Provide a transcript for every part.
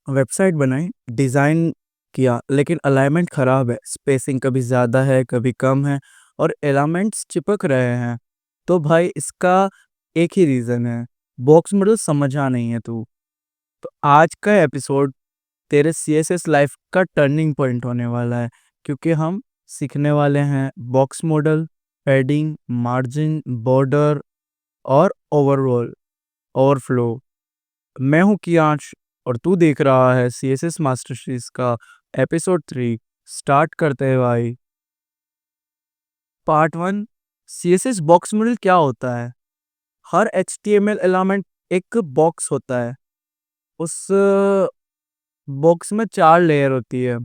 Website बनाई, design किया, लेकिन अलाइनमेंट खराब है, स्पेसिंग कभी ज़्यादा है, कभी कम है और एलिमेंट्स चिपक रहे हैं। तो भाई इसका एक ही रीज़न है, बॉक्स मॉडल समझा नहीं है तू। तो आज का एपिसोड तेरे सीएसएस लाइफ का टर्निंग पॉइंट होने वाला है, क्योंकि हम सीखने वाले हैं box model, padding, margin, border और ओवरफ्लो। मैं हूँ कियांश और तू देख रहा है सीएसएस मास्टर सीरीज का एपिसोड 3। स्टार्ट करते हैं भाई। पार्ट 1, सीएसएस बॉक्स मॉडल क्या होता है। हर एचटीएमएल एलिमेंट एक बॉक्स होता है। उस बॉक्स में 4 लेयर होती है।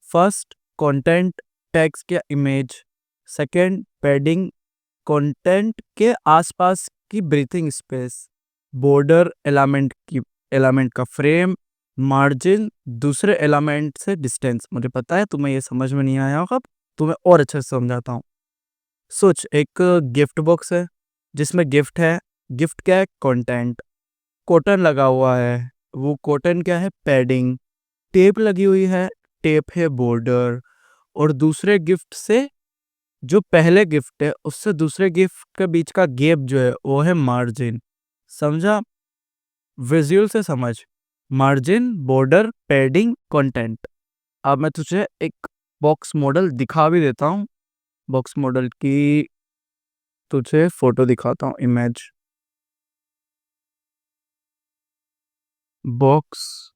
फर्स्ट, कंटेंट, टेक्स्ट या इमेज। सेकंड, पैडिंग, कंटेंट के आसपास की ब्रीथिंग स्पेस। बॉर्डर, एलिमेंट का फ्रेम। मार्जिन, दूसरे एलिमेंट से डिस्टेंस। मुझे पता है तुम्हें ये समझ में नहीं आया होगा, तुम्हें और अच्छे से समझाता हूँ। सोच, एक गिफ्ट बॉक्स है जिसमें गिफ्ट है। गिफ्ट क्या है? कंटेंट। कॉटन लगा हुआ है, वो कॉटन क्या है? पैडिंग। टेप लगी हुई है, टेप है बॉर्डर। और दूसरे गिफ्ट से, जो पहले गिफ्ट है उससे दूसरे गिफ्ट के बीच का गैप जो है वो है मार्जिन। समझा? विजुअल से समझ। Margin, border, padding, content. अब मैं तुझे एक बॉक्स मॉडल दिखा भी देता हूँ। बॉक्स मॉडल की तुझे फोटो दिखाता हूँ, image. Box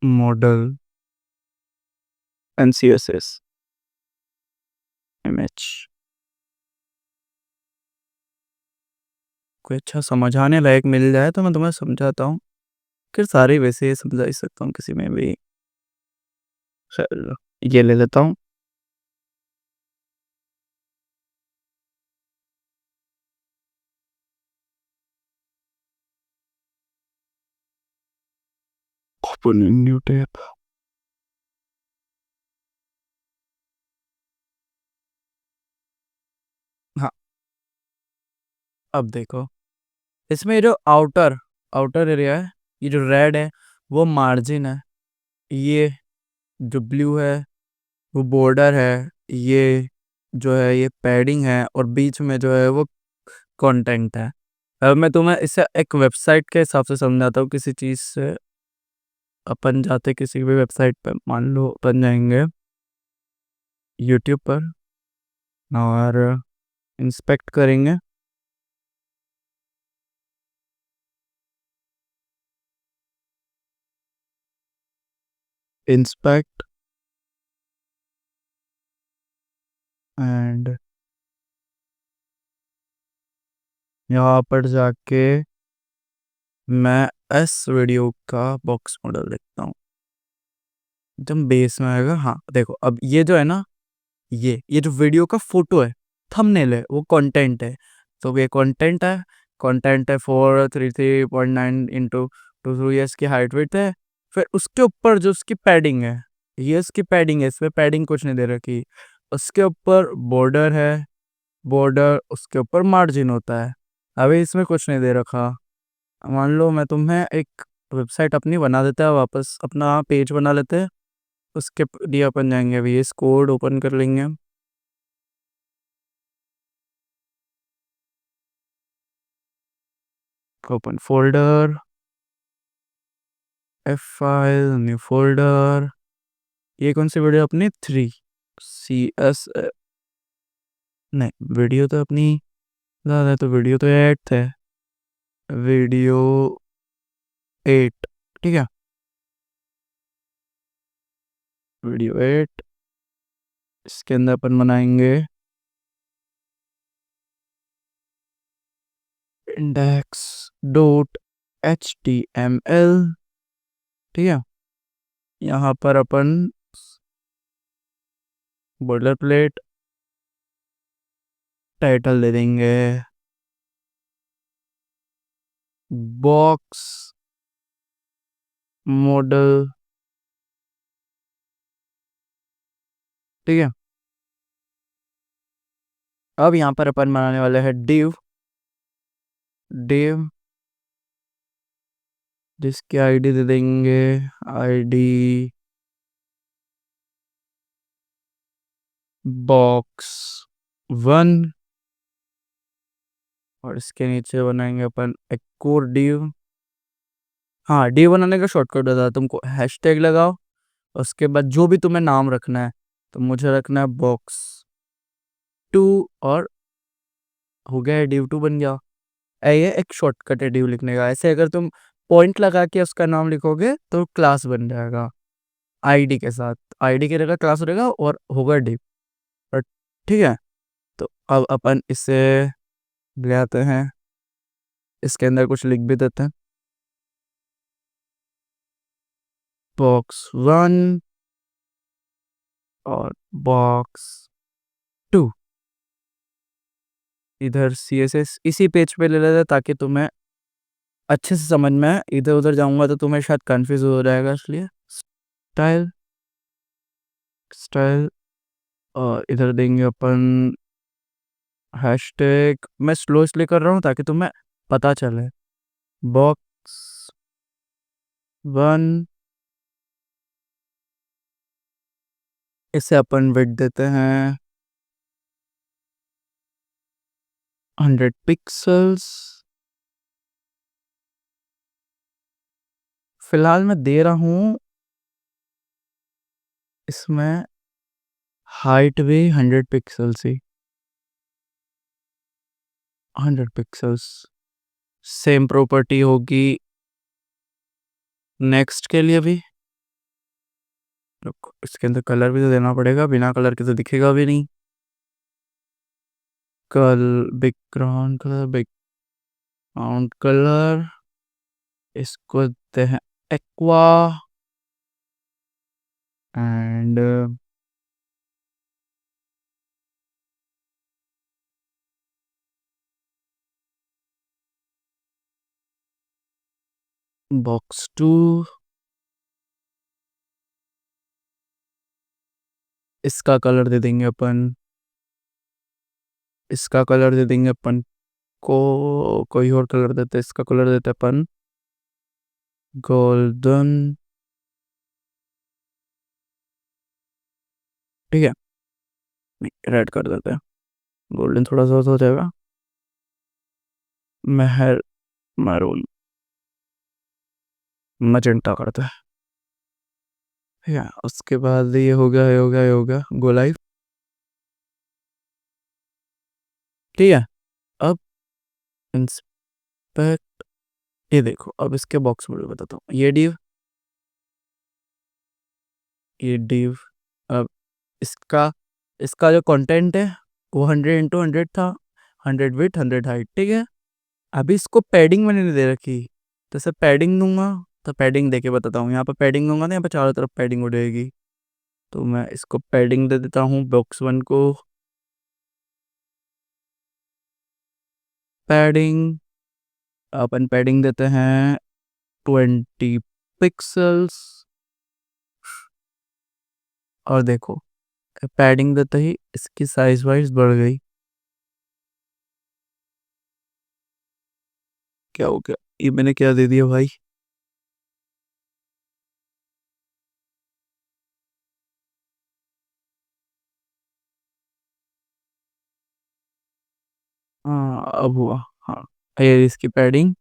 model NCSS image. कोई अच्छा समझाने लायक मिल जाए तो मैं तुम्हें समझाता हूँ, फिर सारे वैसे ही समझा ही सकता हूँ किसी में भी। चलो, ये ले लेता हूँ। Open new tab. हाँ, अब देखो, इसमें ये जो आउटर आउटर एरिया है, ये जो रेड है वो मार्जिन है। ये जो ब्लू है वो बॉर्डर है। ये जो है ये पैडिंग है और बीच में जो है वो कंटेंट है। अब मैं तुम्हें इसे एक वेबसाइट के हिसाब से समझाता हूँ। किसी चीज़ से अपन जाते किसी भी वेबसाइट पे, मान लो अपन जाएंगे यूट्यूब पर और इंस्पेक्ट करेंगे। इंस्पेक्ट एंड यहाँ पर जाके मैं एस वीडियो का बॉक्स मॉडल देखता हूँ। एकदम बेस में आएगा। हाँ देखो, अब ये जो है ना, ये जो वीडियो का फोटो है, थंबनेल है, वो कंटेंट है। तो ये कंटेंट है 433.9 इंटू 2 की हाइट विड्थ है। फिर उसके ऊपर जो उसकी पैडिंग है, ये उसकी पैडिंग है, इसमें पैडिंग कुछ नहीं दे रखी। उसके ऊपर बॉर्डर है, बॉर्डर उसके ऊपर मार्जिन होता है। अभी इसमें कुछ नहीं दे रखा। मान लो मैं तुम्हें एक वेबसाइट अपनी बना देता है, वापस अपना पेज बना लेते हैं। उसके लिए अपन जाएंगे, अभी इस कोड ओपन कर लेंगे। Open folder, F file, new folder. ये कौन सी वीडियो अपनी? 3 सी एस। नहीं, वीडियो तो अपनी ज़्यादा है, तो वीडियो तो 8 है। वीडियो 8, ठीक है। वीडियो 8, इसके अंदर अपन बनाएंगे index dot H T M L, ठीक है। यहाँ पर अपन बॉर्डर प्लेट, टाइटल दे देंगे बॉक्स मॉडल, ठीक है। अब यहाँ पर अपन बनाने वाले हैं डिव। डिव जिसकी आईडी दे देंगे, आईडी बॉक्स 1। और इसके नीचे बनाएंगे अपन एक और div। हाँ, div बनाने का शॉर्टकट बता तुमको, हैशटैग लगाओ, उसके बाद जो भी तुम्हें नाम रखना है, तो मुझे रखना है box2, और हो गया, div2 बन गया। ये एक शॉर्टकट है div लिखने का। ऐसे अगर तुम पॉइंट लगा के उसका नाम लिखोगे तो क्लास बन जाएगा आईडी के साथ। आईडी की जगह क्लास रहेगा और होगा div। और ठीक है, तो अब अपन इसे ले आते हैं, इसके अंदर कुछ लिख भी देते हैं, box1 और box2। इधर CSS इसी पेज पे ले लेते हैं ताकि तुम्हें अच्छे से समझ में आए। इधर उधर जाऊंगा तो तुम्हें शायद कंफ्यूज हो जाएगा, इसलिए स्टाइल स्टाइल। और इधर देंगे अपन हैशटैग। मैं स्लो इसलिए कर रहा हूँ ताकि तुम्हें पता चले। box1, इसे अपन विड्थ देते हैं 100 पिक्सल्स। फिलहाल मैं दे रहा हूँ इसमें हाइट भी 100 पिक्सल्स ही, 100 पिक्सल्स। सेम प्रॉपर्टी होगी नेक्स्ट के लिए भी। रुको, इसके अंदर कलर भी तो देना पड़ेगा, बिना कलर के तो दिखेगा भी नहीं। बैकग्राउंड कलर, बैकग्राउंड कलर, इसको देते हैं एक्वा। एंड box2, इसका कलर दे देंगे अपन, इसका कलर दे देंगे अपन को, कोई और कलर देते, इसका कलर देते अपन गोल्डन। ठीक है, रेड कर देते हैं, गोल्डन थोड़ा सा हो जाएगा। महर मैरून, मजेंटा करते हैं। ठीक है, उसके बाद ये हो गया, ये हो गया, ये हो गया गो लाइव। ठीक है, अब इंस्पेक्ट, ये देखो, अब इसके बॉक्स में बताता हूँ, ये डिव। अब इसका इसका जो कंटेंट है वो 100x100 था, 100 विथ 100 हाइट। ठीक है, अभी इसको पैडिंग मैंने नहीं दे रखी, तो इसे पैडिंग दूंगा। तो पैडिंग देके बताता हूँ, यहाँ पर पैडिंग दूंगा ना, यहाँ पर चारों तरफ पैडिंग उड़ेगी। तो मैं इसको पैडिंग दे देता हूँ box1 को। पैडिंग, अपन पैडिंग देते हैं 20 पिक्सल्स। और देखो, पैडिंग देते ही इसकी साइज वाइज बढ़ गई। क्या हो गया, ये मैंने क्या दे दिया भाई? हाँ, अब हुआ। हाँ, ये इसकी पैडिंग।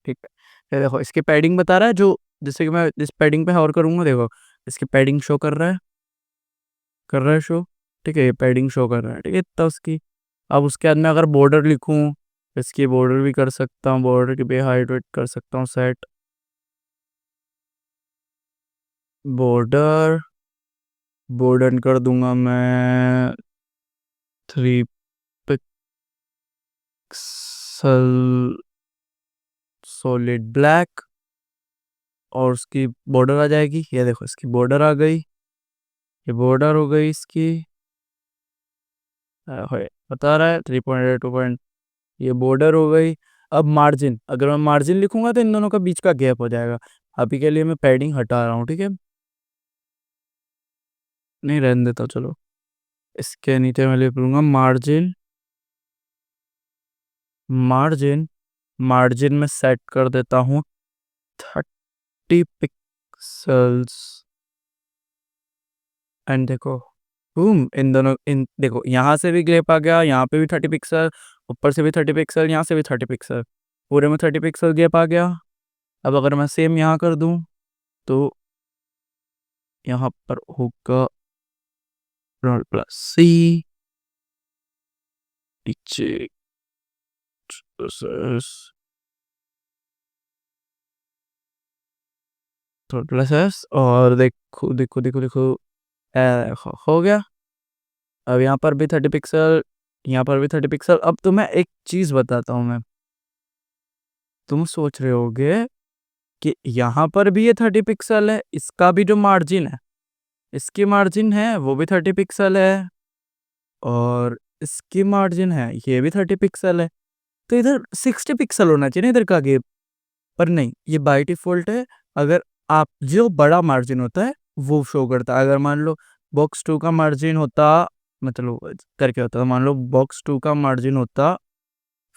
ठीक है, ये देखो, इसकी पैडिंग बता रहा है, जो जैसे कि मैं इस पैडिंग पे और करूंगा, देखो इसकी पैडिंग शो कर रहा है, कर रहा है शो। ठीक है, ये पैडिंग शो कर रहा है। ठीक है, तो उसकी, अब उसके बाद में अगर बॉर्डर लिखूं, इसकी बॉर्डर भी कर सकता हूँ, बॉर्डर की भी हाइट वेट कर सकता हूँ सेट। बॉर्डर बॉर्डर कर दूंगा मैं 3 पिक्सल सॉलिड ब्लैक। और उसकी बॉर्डर आ जाएगी, ये देखो इसकी बॉर्डर आ गई, ये बॉर्डर हो गई इसकी। बता रहा है 3.8 2 ये बॉर्डर हो गई। अब मार्जिन, अगर मैं मार्जिन लिखूंगा तो इन दोनों का बीच का गैप हो जाएगा। अभी के लिए मैं पैडिंग हटा रहा हूँ। ठीक है, नहीं रहने देता, चलो। इसके नीचे मैं लिख लूंगा मार्जिन, मार्जिन मार्जिन में सेट कर देता हूँ 30 पिक्सल्स। एंड देखो, इन देखो, यहाँ से भी गैप आ गया, यहाँ पे भी 30 पिक्सल, ऊपर से भी 30 पिक्सल, यहाँ से भी 30 पिक्सल, पूरे में 30 पिक्सल गैप आ गया। अब अगर मैं सेम यहाँ कर दूं तो यहाँ पर होगा +C, नीचे +S, और देखो देखो देखो देखो, हो गया। अब यहाँ पर भी 30 पिक्सल, यहाँ पर भी 30 पिक्सल। अब तुम्हें एक चीज बताता हूँ मैं। तुम सोच रहे होगे कि यहाँ पर भी ये 30 पिक्सल है, इसका भी जो मार्जिन है, इसकी मार्जिन है वो भी 30 पिक्सल है, और इसकी मार्जिन है ये भी 30 पिक्सल है, तो इधर 60 पिक्सल होना चाहिए ना इधर का गैप। पर नहीं, ये बाय डिफॉल्ट है। अगर आप जो बड़ा मार्जिन होता है वो शो करता है। अगर मान लो बॉक्स 2 का मार्जिन होता, मतलब करके होता, मान लो बॉक्स 2 का मार्जिन होता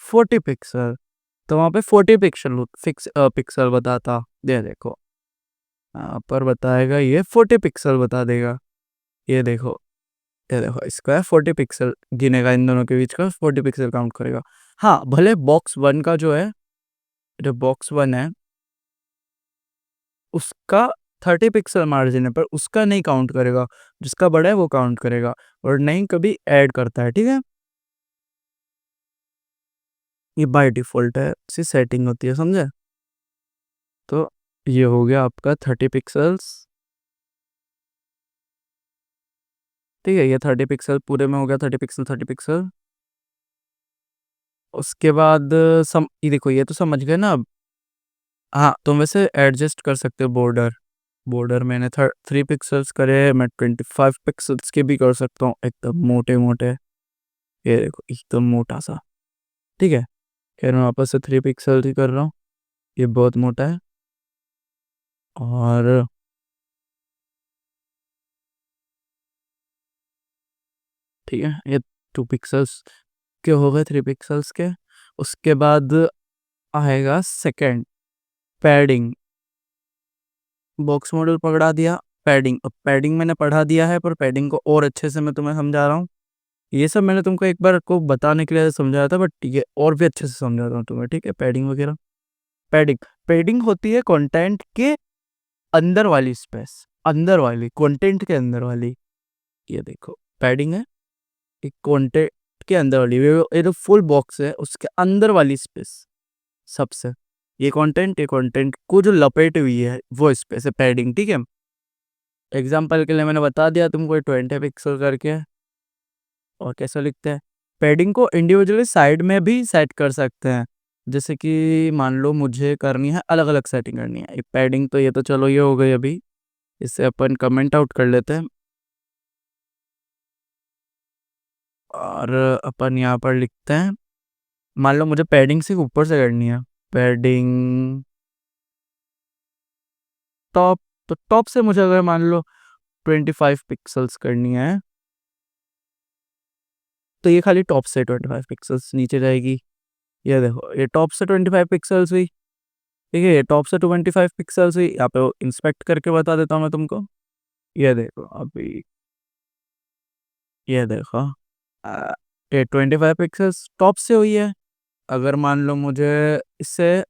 40 पिक्सल, तो वहाँ पे 40 पिक्सल पिक्सल बताता। ये देखो, यहाँ पर बताएगा ये 40 पिक्सल बता देगा। ये देखो, ये देखो, इसका है 40 पिक्सल गिनेगा, इन दोनों के बीच का 40 पिक्सल काउंट करेगा। हाँ, भले बॉक्स 1 का जो है, जो बॉक्स 1 है उसका 30 पिक्सल मार्जिन है, पर उसका नहीं काउंट करेगा, जिसका बड़ा है वो काउंट करेगा, और नहीं कभी ऐड करता है, ठीक है। ये बाय डिफॉल्ट है, इसकी सेटिंग होती है, समझे। तो ये हो गया आपका 30 पिक्सल्स, ठीक है। ये 30 पिक्सल पूरे में हो गया, 30 पिक्सल 30 पिक्सल। उसके बाद ये देखो, ये तो समझ गए ना अब। हाँ, तुम वैसे एडजस्ट कर सकते हो बॉर्डर। बॉर्डर मैंने 3 पिक्सल्स करे, मैं 25 पिक्सल्स के भी कर सकता हूँ, एकदम मोटे मोटे। ये देखो, एकदम मोटा सा, ठीक है। खैर, मैं वापस से 3 पिक्सल ही कर रहा हूँ, ये बहुत मोटा है। और ठीक है, ये 2 पिक्सल्स के हो गए, 3 पिक्सल्स के। उसके बाद आएगा सेकंड, पैडिंग। बॉक्स मॉडल पकड़ा दिया, पैडिंग। अब पैडिंग मैंने पढ़ा दिया है, पर पैडिंग को और अच्छे से मैं तुम्हें समझा रहा हूँ। ये सब मैंने तुमको एक बार को बताने के लिए समझाया था, बट ठीक है, और भी अच्छे से समझाता हूँ तुम्हें, ठीक है। पैडिंग वगैरह, पैडिंग पैडिंग होती है कंटेंट के अंदर वाली स्पेस, अंदर वाली, कंटेंट के अंदर वाली। ये देखो, पैडिंग है एक कंटेंट के अंदर वाली, ये जो फुल बॉक्स है उसके अंदर वाली स्पेस सबसे, ये कंटेंट को जो लपेटे हुई है वो स्पेस है पैडिंग, ठीक है। एग्जाम्पल के लिए मैंने बता दिया तुमको 20 पिक्सल करके। और कैसे लिखते हैं, पैडिंग को इंडिविजुअली साइड में भी सेट कर सकते हैं। जैसे कि मान लो मुझे करनी है, अलग अलग सेटिंग करनी है पैडिंग, तो ये तो चलो ये हो गई अभी। इससे अपन कमेंट आउट कर लेते हैं, और अपन यहाँ पर लिखते हैं, मान लो मुझे पैडिंग सिर्फ ऊपर से करनी है, पैडिंग टॉप। तो टॉप से मुझे अगर मान लो 25 पिक्सल्स करनी है, तो ये खाली टॉप से 25 पिक्सल्स नीचे जाएगी। ये देखो, ये टॉप से 25 पिक्सल्स हुई, ठीक है। ये टॉप से 25 पिक्सल्स हुई, यहाँ पे इंस्पेक्ट करके बता देता हूँ मैं तुमको। ये देखो अभी, ये देखो, आ, ये 25 पिक्सल्स टॉप से हुई है। अगर मान लो मुझे इससे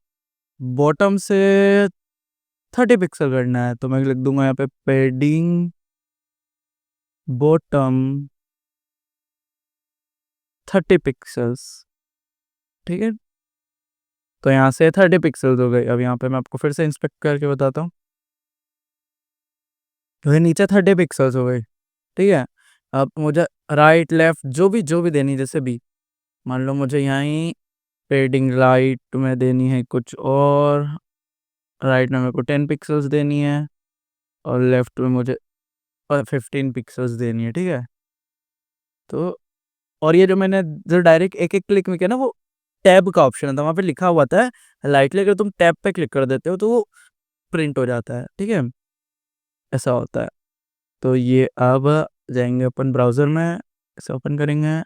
बॉटम से 30 पिक्सल करना है, तो मैं लिख दूंगा यहाँ पे पैडिंग बॉटम 30 पिक्सल्स, ठीक है। तो यहाँ से 30 पिक्सल्स हो गई। अब यहाँ पे मैं आपको फिर से इंस्पेक्ट करके बताता हूँ, तो ये नीचे 30 पिक्सल्स हो गई, ठीक है। अब मुझे राइट लेफ्ट जो भी देनी, जैसे भी मान लो मुझे यहाँ पेडिंग राइट में देनी है कुछ और, राइट में मेरे को 10 पिक्सल्स देनी है, और लेफ्ट में मुझे 15 पिक्सल्स देनी है, ठीक है। तो और ये जो मैंने जो डायरेक्ट एक एक क्लिक में किया ना, वो टैब का ऑप्शन था, वहाँ पे लिखा हुआ था लाइटली, अगर तुम टैब पे क्लिक कर देते हो तो वो प्रिंट हो जाता है, ठीक है। ऐसा होता है। तो ये अब जाएंगे अपन ब्राउज़र में, इसे ओपन करेंगे,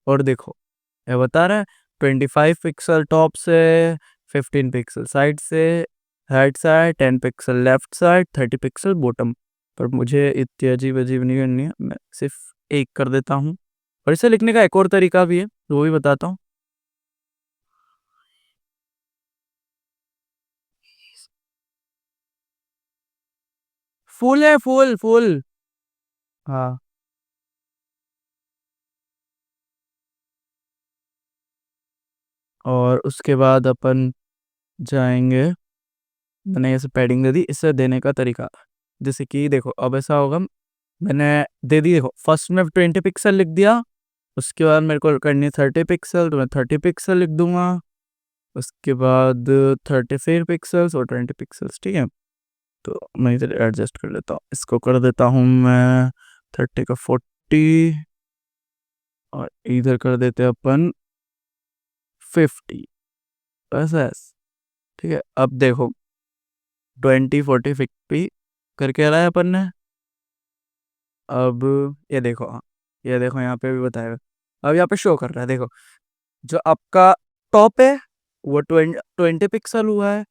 और देखो ये बता रहा है 25 पिक्सल टॉप से, 15 पिक्सल साइड से, right side 10 pixel, left side 30 pixel bottom. पर मुझे इतनी अजीब अजीब नहीं करनी है, मैं सिर्फ एक कर देता हूँ। और इसे लिखने का एक और तरीका भी है, वो भी बताता हूँ। फुल है, फुल फुल। हाँ। और उसके बाद अपन जाएंगे, मैंने ऐसे पैडिंग दे दी, इसे देने का तरीका। जैसे कि देखो अब ऐसा होगा, मैंने दे दी, देखो फर्स्ट में 20 पिक्सल लिख दिया, उसके बाद मेरे को करनी है 30 पिक्सल, तो मैं 30 पिक्सल लिख दूंगा। उसके बाद 34 पिक्सल्स और 20 पिक्सल्स, ठीक है। तो मैं इधर एडजस्ट कर लेता हूँ, इसको कर देता हूँ मैं 30 का 40, और इधर कर देते हैं अपन 50। ऐसा है, ठीक है। अब देखो 20 40 50 करके रहा है अपन ने। अब ये देखो, हाँ, ये देखो यहाँ पे भी बताएगा। अब यहाँ पे शो कर रहा है, देखो जो आपका टॉप है वो 20 पिक्सल हुआ है,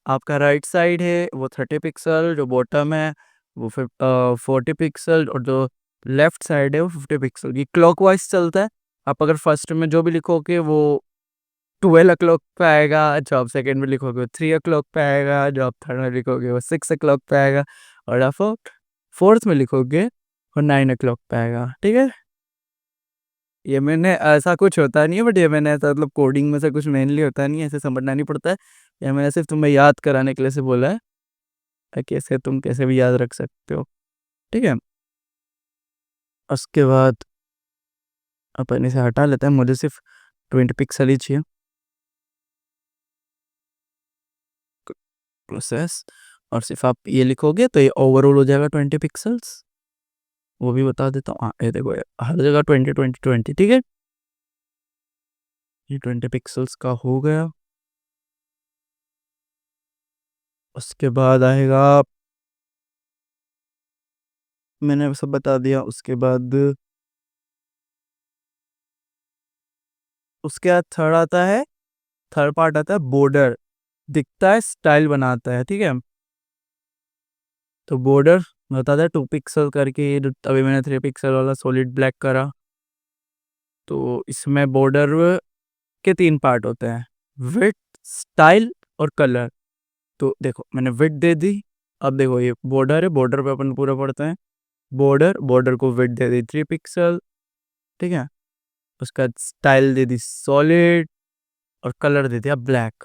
आपका राइट साइड है वो 30 पिक्सल, जो बॉटम है वो 40 पिक्सल, और जो लेफ्ट साइड है वो 50 पिक्सल। ये क्लॉकवाइज चलता है। आप अगर फर्स्ट में जो भी लिखोगे वो 12 o'clock पे आएगा, जो आप सेकेंड में लिखोगे वो 3 o'clock पे आएगा, जो आप थर्ड में लिखोगे वो 6 o'clock पे आएगा, और आप फोर्थ में लिखोगे वो 9 o'clock पे आएगा, ठीक है। ये मैंने ऐसा कुछ होता नहीं है, बट ये मैंने ऐसा मतलब कोडिंग में से कुछ मेनली होता नहीं है, ऐसे समझना नहीं पड़ता है। ये मैंने सिर्फ तुम्हें याद कराने के लिए से बोला है, ताकि ऐसे तुम कैसे भी याद रख सकते हो, ठीक है। उसके बाद अपन इसे हटा लेते हैं, मुझे सिर्फ 20 पिक्सल ही चाहिए। प्रोसेस, और सिर्फ आप ये लिखोगे तो ये ओवरऑल हो जाएगा 20 पिक्सल्स। वो भी बता देता हूँ, हाँ ये देखो ये हर जगह 20 20 20, ठीक है। ये 20 पिक्सल्स का हो गया। उसके बाद आएगा, मैंने सब बता दिया। उसके बाद उसके बाद थर्ड आता है, थर्ड पार्ट आता है बॉर्डर। दिखता है, स्टाइल बनाता है, ठीक है। तो बॉर्डर बताता है 2 पिक्सल करके, ये जो अभी मैंने 3 पिक्सल वाला सॉलिड ब्लैक करा। तो इसमें बॉर्डर के 3 पार्ट होते हैं, विड्थ, स्टाइल और कलर। तो देखो मैंने विड्थ दे दी। अब देखो ये बॉर्डर है, बॉर्डर पे अपन पूरा पढ़ते हैं। बॉर्डर, बॉर्डर को विड्थ दे दी 3 पिक्सल, ठीक है। उसका स्टाइल दे दी सॉलिड, और कलर दे दिया ब्लैक।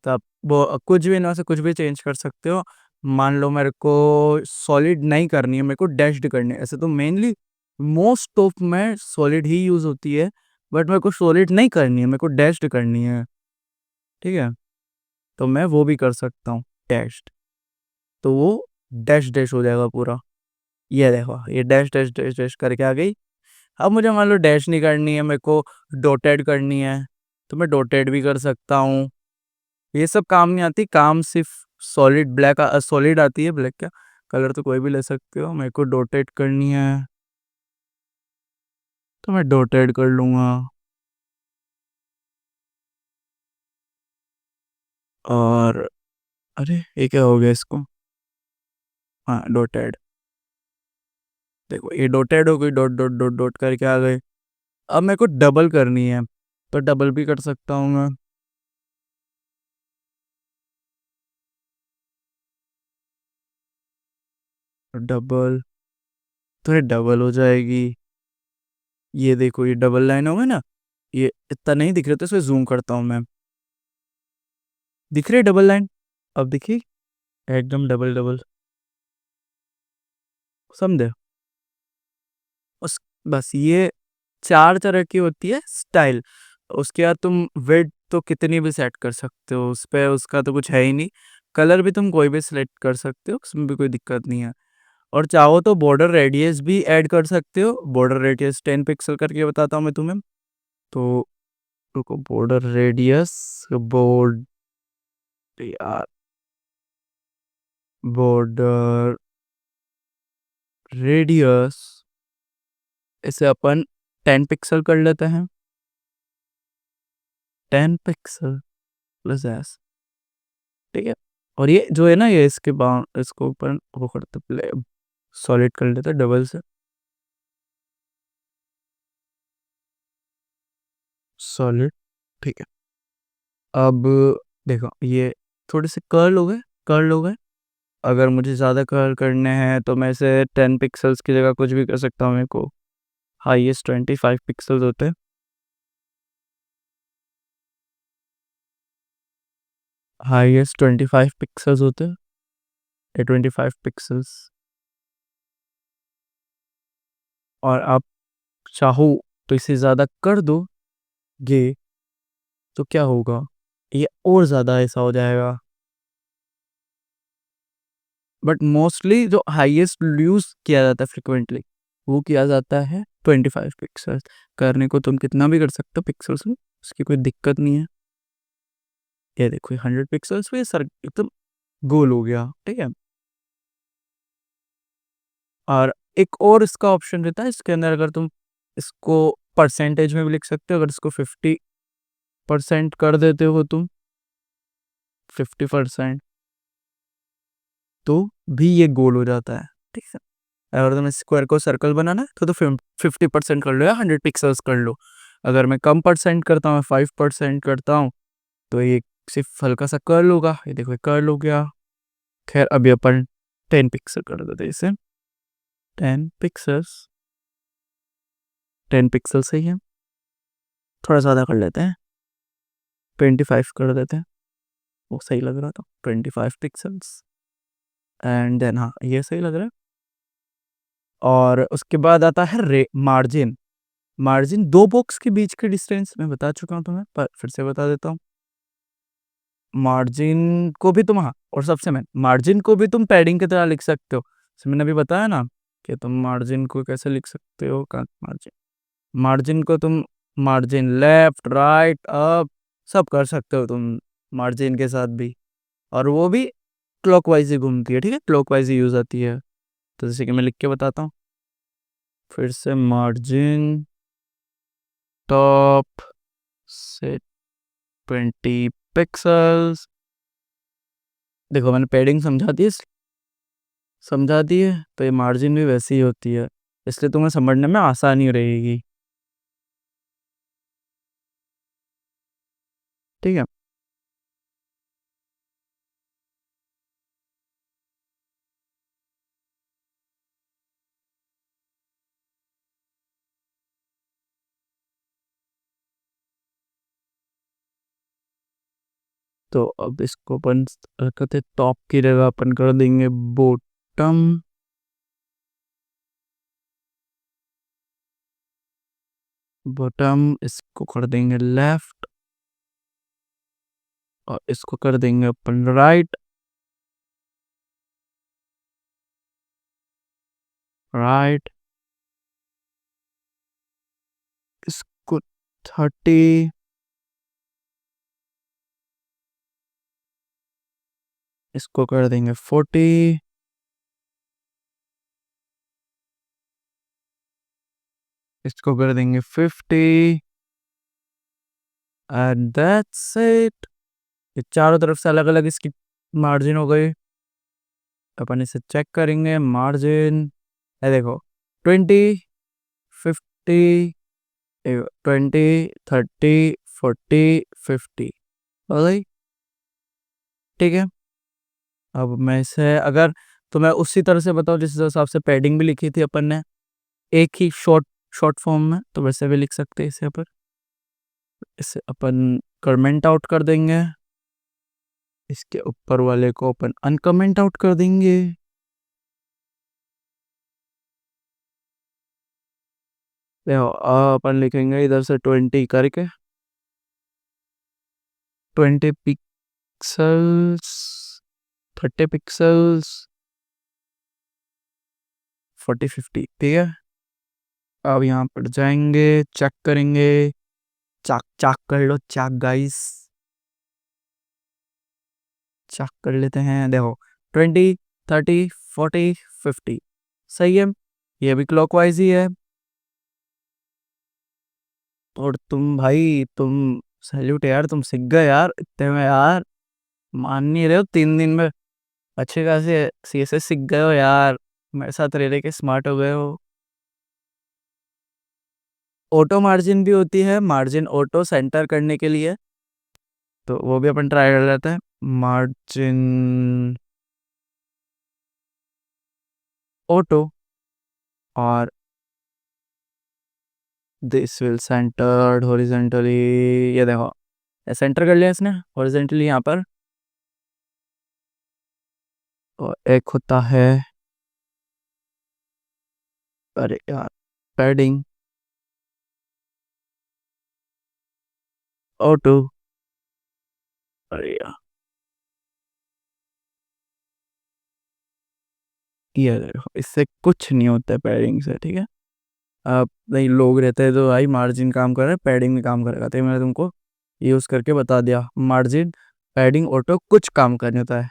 तो आप वो कुछ भी इनमें से कुछ भी चेंज कर सकते हो। मान लो मेरे को सॉलिड नहीं करनी है, मेरे को डैश्ड करनी है, ऐसे तो मेनली मोस्ट ऑफ में सॉलिड ही यूज होती है, बट मेरे को सॉलिड नहीं करनी है, मेरे को डैश्ड करनी है, ठीक है। तो मैं वो भी कर सकता हूँ, डैश्ड। तो वो डैश डैश हो जाएगा पूरा। ये देखो ये डैश डैश डैश डैश करके आ गई। अब मुझे मान लो डैश नहीं करनी है, मेरे को डॉटेड करनी है, तो मैं डॉटेड भी कर सकता हूँ। ये सब काम नहीं आती, काम सिर्फ सॉलिड ब्लैक, सॉलिड आती है, ब्लैक क्या, कलर तो कोई भी ले सकते हो। मेरे को डॉटेड करनी है तो मैं डॉटेड कर लूँगा। और अरे ये क्या हो गया इसको, हाँ डॉटेड। देखो ये डॉटेड हो गई, डॉट डॉट डॉट डॉट करके आ गए। अब मेरे को डबल करनी है, तो डबल भी कर सकता हूँ मैं। डबल, तो ये डबल हो जाएगी। ये देखो ये डबल लाइन हो गई ना, ये इतना नहीं दिख रहा, तो इसमें जूम करता हूँ मैं। दिख रही है डबल लाइन, अब दिखी, एकदम डबल डबल, समझे। उस बस ये 4 तरह की होती है स्टाइल। उसके बाद तुम विड्थ तो कितनी भी सेट कर सकते हो, उस पर उसका तो कुछ है ही नहीं। कलर भी तुम कोई भी सिलेक्ट कर सकते हो, उसमें भी कोई दिक्कत नहीं है। और चाहो तो बॉर्डर रेडियस भी ऐड कर सकते हो, बॉर्डर रेडियस 10 पिक्सल करके बताता हूँ मैं तुम्हें। तो रुको, बॉर्डर रेडियस, बोर्ड, यार बॉर्डर रेडियस, इसे अपन 10 पिक्सल कर लेते हैं। 10 पिक्सल प्लस एस, ठीक है। और ये जो है ना, ये इसके बाउंड, इसको ऊपर वो करते प्ले सॉलिड कर लेते डबल से, सॉलिड, ठीक है। अब देखो ये थोड़े से कर्ल हो गए, कर्ल हो गए। अगर मुझे ज़्यादा कर्ल करने हैं तो मैं इसे 10 पिक्सल्स की जगह कुछ भी कर सकता हूँ। मेरे को हाईएस्ट 25 पिक्सल्स होते हैं, हाईएस्ट 25 पिक्सल्स होते हैं, ये 25 पिक्सल्स। और आप चाहो तो इसे ज़्यादा कर दो गे, तो क्या होगा, ये और ज़्यादा ऐसा हो जाएगा। बट मोस्टली जो हाईएस्ट यूज़ किया जाता है फ्रिक्वेंटली, वो किया जाता है 25 पिक्सल्स। करने को तुम कितना भी कर सकते हो पिक्सल्स में, उसकी कोई दिक्कत नहीं है। ये देखो 100 पिक्सल्स पे सर एकदम गोल हो गया, ठीक है। और एक और इसका ऑप्शन रहता है इसके अंदर, अगर तुम इसको परसेंटेज में भी लिख सकते हो। अगर इसको 50% कर देते हो तुम, 50%, तो भी ये गोल हो जाता है, ठीक है। अगर तुम्हें स्क्वायर को सर्कल बनाना है तो 50% कर लो या 100 पिक्सल्स कर लो। अगर मैं कम परसेंट करता हूँ, 5% करता हूँ, तो ये सिर्फ हल्का सा कर्ल होगा। ये देखो कर्ल हो गया। खैर अभी अपन 10 पिक्सल कर देते हैं इसे, 10 पिक्सल्स, 10 पिक्सल सही है। थोड़ा ज़्यादा कर लेते हैं, 25 कर देते हैं, वो सही लग रहा था, 25 पिक्सल्स। एंड देन हाँ, ये सही लग रहा है। और उसके बाद आता है रे मार्जिन। मार्जिन दो बॉक्स के बीच के डिस्टेंस मैं बता चुका हूँ तुम्हें, पर फिर से बता देता हूँ। मार्जिन को भी तुम, हाँ, और सबसे मैं मार्जिन को भी तुम पैडिंग की तरह लिख सकते हो। जैसे मैंने अभी बताया ना कि तुम मार्जिन को कैसे लिख सकते हो, मार्जिन, मार्जिन को तुम मार्जिन लेफ्ट राइट अप सब कर सकते हो तुम मार्जिन के साथ भी। और वो भी क्लॉकवाइज ही घूमती है, ठीक है, क्लॉकवाइज ही यूज आती है। तो जैसे कि मैं लिख के बताता हूँ फिर से, मार्जिन टॉप से 20 पिक्सल्स। देखो मैंने पैडिंग समझा दी है, तो ये मार्जिन भी वैसी ही होती है, इसलिए तुम्हें समझने में आसानी रहेगी, ठीक है। तो अब इसको अपन कहते टॉप की जगह अपन कर देंगे बॉटम, बॉटम इसको कर देंगे लेफ्ट, और इसको कर देंगे अपन राइट, राइट, इसको 30, इसको कर देंगे 40, इसको कर देंगे 50, एंड दैट्स इट। ये चारों तरफ से अलग अलग इसकी मार्जिन हो गई। अपन इसे चेक करेंगे मार्जिन, ये देखो 20, 50, 20, 30, 40, 50 हो गई, ठीक है। अब मैं इसे, अगर तो मैं उसी तरह से बताऊँ जिस हिसाब से पैडिंग भी लिखी थी अपन ने, एक ही शॉर्ट शॉर्ट फॉर्म में, तो वैसे भी लिख सकते हैं इसे अपन। इसे अपन कमेंट आउट कर देंगे, इसके ऊपर वाले को अपन अनकमेंट आउट कर देंगे। देखो अपन लिखेंगे इधर से 20 करके, 20 पिक्सल्स, 30 पिक्सल्स, 40, 50, ठीक है। अब यहाँ पर जाएंगे, चेक करेंगे, चाक चाक कर लो, चाक गाइस, चेक कर लेते हैं। देखो 20, 30, 40, 50 सही है। ये भी क्लॉकवाइज ही है। और तुम भाई तुम सैल्यूट यार, तुम सीख गए यार इतने में यार। मान नहीं रहे हो 3 दिन में अच्छे खासे सीएसएस सीख गए हो यार। मेरे साथ रह रहे के स्मार्ट हो गए हो। ऑटो मार्जिन भी होती है, मार्जिन ऑटो सेंटर करने के लिए, तो वो भी अपन ट्राई कर लेते हैं। मार्जिन ऑटो, और दिस विल सेंटर्ड हॉरिजेंटली। ये देखो, सेंटर कर लिया इसने हॉरिजेंटली यहाँ पर। और एक होता है, अरे यार, पैडिंग ऑटो। अरे यार, ये देखो, इससे कुछ नहीं होता है पैडिंग से, ठीक है। अब नहीं, लोग रहते हैं तो भाई मार्जिन काम कर रहा है, पैडिंग में काम करेगा, तो मैंने तुमको यूज करके बता दिया। मार्जिन, पैडिंग, ऑटो कुछ काम करने होता है,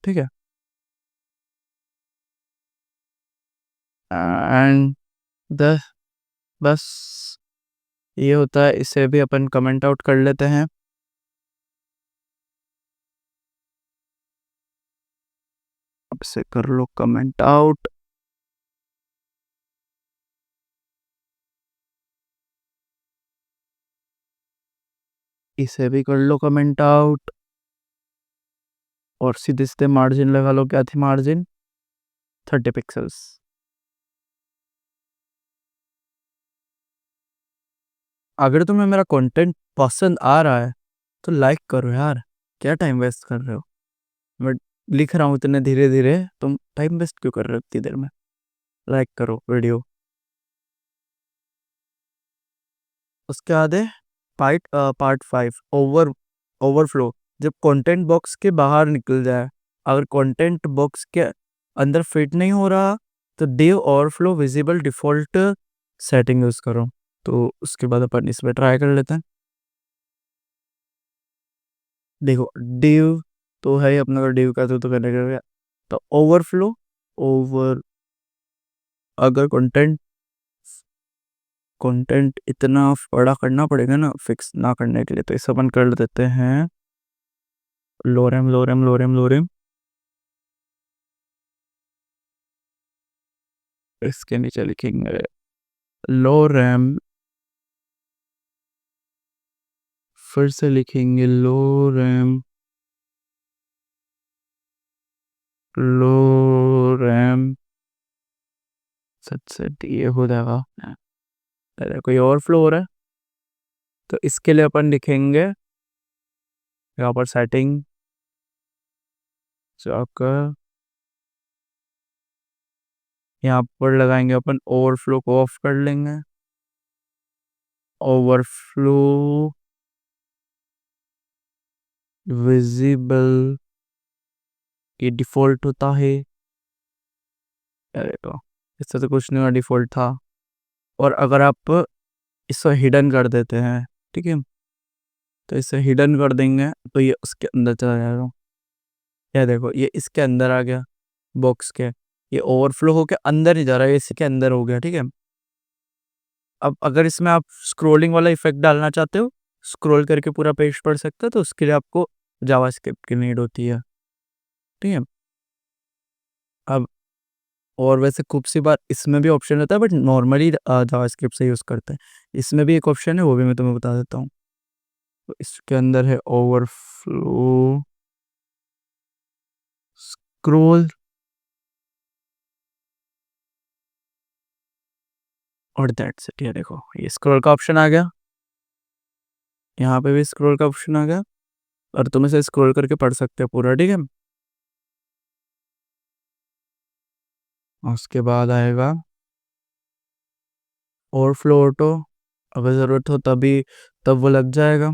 ठीक है। एंड द बस ये होता है, इसे भी अपन कमेंट आउट कर लेते हैं। अब से कर लो कमेंट आउट। इसे भी कर लो कमेंट आउट, और सीधे सीधे मार्जिन लगा लो। क्या थी मार्जिन? 30 पिक्सल्स। अगर तुम्हें मेरा कंटेंट पसंद आ रहा है तो लाइक करो यार, क्या टाइम वेस्ट कर रहे हो? मैं लिख रहा हूँ इतने धीरे धीरे, तुम टाइम वेस्ट क्यों कर रहे हो इतनी देर में? लाइक करो वीडियो। उसके बाद है पार्ट 5, ओवरफ्लो। जब कंटेंट बॉक्स के बाहर निकल जाए, अगर कंटेंट बॉक्स के अंदर फिट नहीं हो रहा, तो div overflow visible default setting use करो। तो उसके बाद अपन इस पर ट्राई कर लेते हैं। देखो, डिव तो है ही अपना, का डिव का तो करने का, तो ओवरफ्लो, ओवर, अगर कंटेंट कंटेंट इतना बड़ा करना पड़ेगा ना फिक्स ना करने के लिए, तो इसे अपन कर देते हैं लोरेम लोरेम लोरेम लोरेम। इसके नीचे लिखेंगे लोरेम, फिर से लिखेंगे लोरेम, लोरेम, सच सच ये हो जाएगा। अरे कोई और फ्लो हो रहा है, तो इसके लिए अपन लिखेंगे यहाँ पर सेटिंग जाकर, यहाँ पर लगाएंगे अपन ओवरफ्लो को ऑफ कर लेंगे। ओवरफ्लो विजिबल, ये डिफॉल्ट होता है। अरे तो इससे तो कुछ नहीं हुआ, डिफॉल्ट था। और अगर आप इसको हिडन कर देते हैं, ठीक है, तो इसे हिडन कर देंगे तो ये उसके अंदर चला जाएगा। ये देखो, ये इसके अंदर आ गया बॉक्स के, ये ओवरफ्लो होके अंदर ही जा रहा है, ये इसके अंदर हो गया, ठीक है। अब अगर इसमें आप स्क्रोलिंग वाला इफेक्ट डालना चाहते हो, स्क्रॉल करके पूरा पेज पढ़ सकते हो, तो उसके लिए आपको जावास्क्रिप्ट की नीड होती है, ठीक है। अब और वैसे खूब सी बार इसमें भी ऑप्शन रहता है, बट नॉर्मली जावास्क्रिप्ट से यूज़ करते हैं। इसमें भी एक ऑप्शन है, वो भी मैं तुम्हें बता देता हूँ। तो इसके अंदर है ओवरफ्लो स्क्रोल, और दैट्स इट। ये देखो, ये स्क्रॉल का ऑप्शन आ गया, यहाँ पे भी स्क्रॉल का ऑप्शन आ गया, और तुम इसे स्क्रॉल करके पढ़ सकते हो पूरा, ठीक है। और उसके बाद आएगा ओवरफ्लो ऑटो, अगर ज़रूरत हो तभी तब वो लग जाएगा।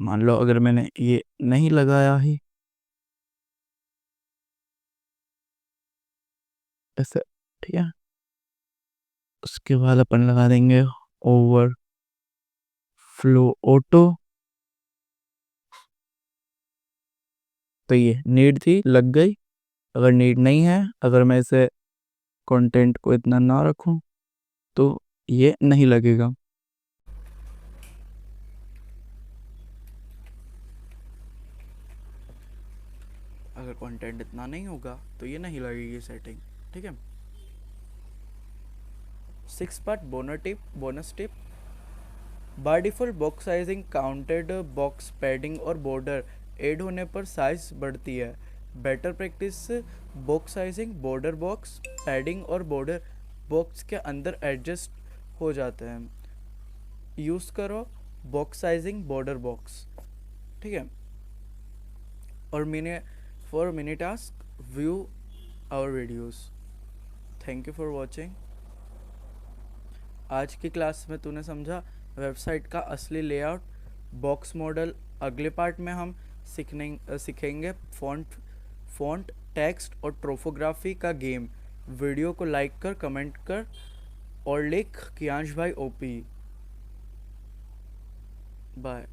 मान लो अगर मैंने ये नहीं लगाया ही, ऐसे, ठीक है। उसके बाद अपन लगा देंगे ओवरफ्लो ऑटो, तो ये नीड थी, लग गई। अगर नीड नहीं है, अगर मैं इसे कंटेंट को इतना ना रखूं, तो ये नहीं लगेगा। अगर कंटेंट इतना नहीं होगा तो ये नहीं लगेगी सेटिंग, ठीक है। 6 part bonus tip. By default box sizing counted box padding और बॉर्डर ऐड होने पर साइज बढ़ती है। Better practice, box sizing border box padding और बॉर्डर बॉक्स के अंदर एडजस्ट हो जाते हैं। यूज़ करो बॉक्स साइजिंग बॉर्डर बॉक्स, ठीक है। और mini task view our videos. Thank you for watching. आज की क्लास में तूने समझा वेबसाइट का असली लेआउट, बॉक्स मॉडल। अगले पार्ट में हम सीखेंगे फ़ॉन्ट टेक्स्ट और ट्रोफोग्राफी का गेम। वीडियो को लाइक कर, कमेंट कर और लिख कियांश भाई ओपी। बाय।